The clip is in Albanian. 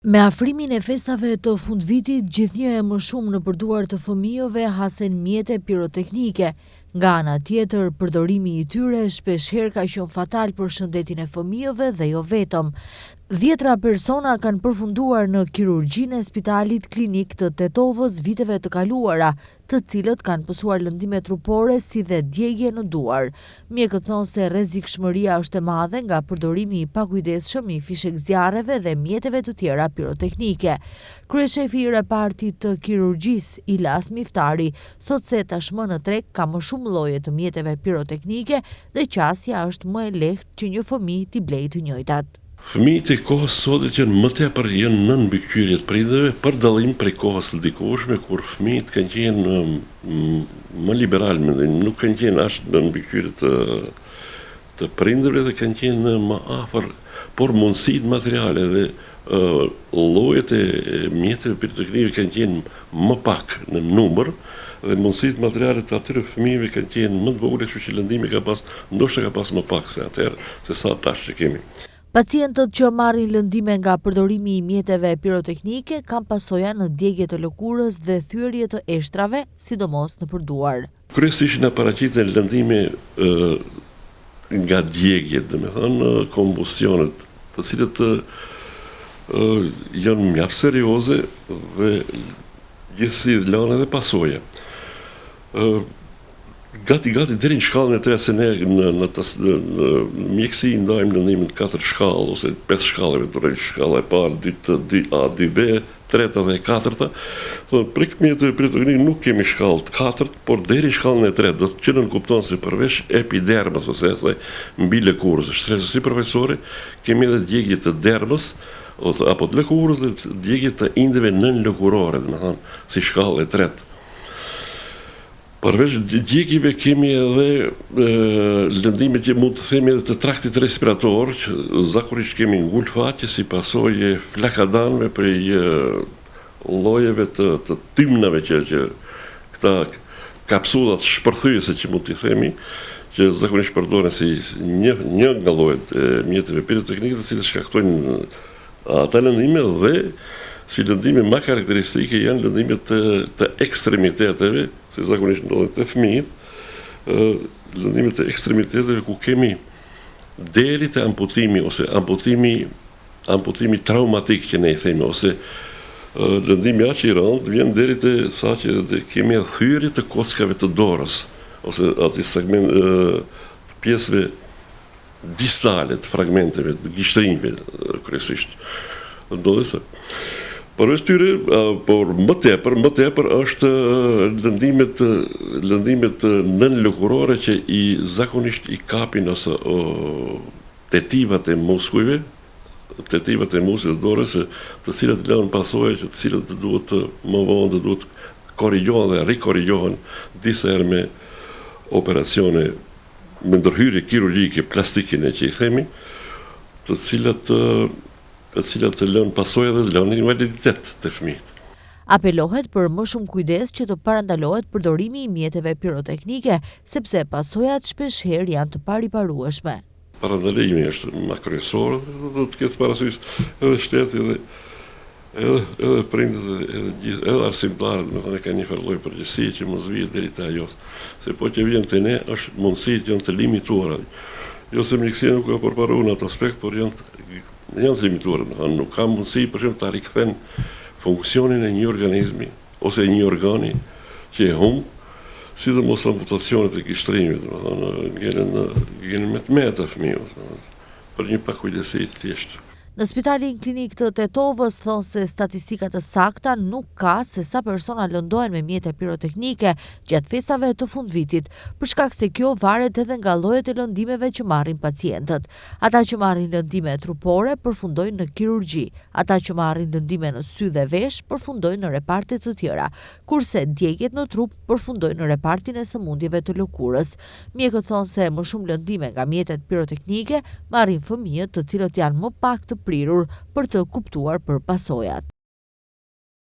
Me afrimin e festave të fundvitit, gjithnjë e më shumë në përduar të fëmijëve hasen mjete piroteknike. Nga ana tjetër, përdorimi i tyre shpeshherë ka qenë fatal për shëndetin e fëmijëve dhe jo vetëm. 10 persona kanë përfunduar në kirurgjinë e Spitalit Klinik të Tetovës viteve të kaluara, të cilët kanë pësuar lëndime trupore si dhe djegje në duar. Mjekët thonë se rrezikshmëria është e madhe nga përdorimi i pakujdesshëm i fishek zjarreve dhe mjeteve të tjera piroteknike. Kryeshefi i repartit të kirurgjisë, Ilas Miftari, thotë se tashmë në treg ka më shumë lloje të mjeteve piroteknike dhe qasja është më e lehtë që një fëmijë t'i blejë të njëjtat. Fëmijët e kohës sotit që më tepër janë nën mbikëqyrje të prindërve për dallim prej kohës së dikurshme kur fëmijët kanë qenë më liberal, nuk kanë qenë as në mbikëqyrje të prindërve dhe kanë qenë më afër, por mundësitë materiale dhe llojet e mjeteve piroteknike kanë qenë më pak në numër dhe mundësitë materiale të atyre fëmijëve kanë qenë më të vogla, kështu që lëndimi ndoshta ka pas më pak se atëherë, se sa tash që kemi. Pacientët që marrin lëndime nga përdorimi i mjeteve piroteknike kanë pasoja në djegje të lëkurës dhe thyerje të eshtrave, sidomos në përduar. Kryesisht na paraqiten lëndime nga djegjet, domethënë kombustionet, të cilët janë mjaft serioze dhe gjithsesi lanë edhe pasoja. Gati deri në shkallën e tretë, se ne në mjekësi ndajmë lëndimin 4 shkallë ose 5 shkallëve, eventualisht shkalla e parë, 2A, 2B, 3 dhe 4. Për mjeteve piroteknike nuk kemi shkallë të 4, por deri në shkallën e tretë, do të qenë kupton se përveç epidermës ose asaj mbi lëkurës, shtresës sipërfaqësore, kemi edhe djegje të dermës apo të lëkurës dhe djegje të indeve nën lëkurore, domethënë si shkallë e tretë. Përveç djegjive kemi edhe lëndime që mund të themi edhe të traktit respirator, që zakonisht kemi ngulfaqe si pasojë flakadanëve prej llojeve të tymnave që këta kapsullat shpërthyese që mund t'i themi, që zakonisht përdoren si një nga llojet e mjeteve piroteknike, të cilët shkaktojnë ata lëndime dhe si lëndime më karakteristike janë lëndimet të ekstremiteteve, si zakonisht ndodhen te fëmijët, lëndimet të ekstremiteteve ku kemi deri te amputimi ose amputimi traumatik që ne i themi, ose lëndimi aq i rëndë vjen deri te sa që kemi thyerje të kockave të dorës ose aty segment pjesëve distale të fragmenteve të gishtrime kryesisht. Ndodhet se përveç tyre, por më tepër është lëndimet nën lëkurore që zakonisht i kapin ose tetivat e muskujve, tetivat e muskujve të dorës, të cilat lënë pasojë që të cilat duhet më vonë duhet korrigjohen dhe rikorrigjohen disa herë me operacione me ndërhyrje kirurgjike plastike ne që i themi, të cilat të lënë pasojë dhe lënë invaliditet të fëmijët. Apelohet për më shumë kujdes që të parandalohet përdorimi i mjeteve piroteknike, sepse pasojat shpeshherë janë të pariparueshme. Parandalimi është më kryesor, do të ketë parasysh edhe shteti edhe prindët edhe arsimtarët, domethënë kanë një lloj përgjegjësie që mos vihet deri te ajo, se po që vjen te ne është mundësitë janë të limituara. Jo se mjekësia nuk ka përparuar në atë aspekt, por janë të limituar, nuk ka mundësi për shembull ta rikthen funksionin e një organizmi ose një organi që e humb, sidomos amputacionet e kishtrimit, domethënë ngelen me tmeta fëmijët, për një pakujdesi të thjeshtë. Në Spitalin Klinik të Tetovës thonë se statistikat të sakta nuk ka se sa persona lëndohen me mjete piroteknike gjatë festave të fundvitit, për shkak se kjo varet edhe nga llojet e lëndimeve që marrin pacientët. Ata që marrin lëndime trupore përfundojnë në kirurgji, ata që marrin lëndime në sy dhe vesh përfundojnë në reparte të tjera, kurse djegjet në trup përfundojnë në repartin e sëmundjeve të lëkurës. Mjekët thonë se më shumë lëndime nga mjetet piroteknike marrin fëmijët, të cilët janë më pak të prirur për të kuptuar për pasojat.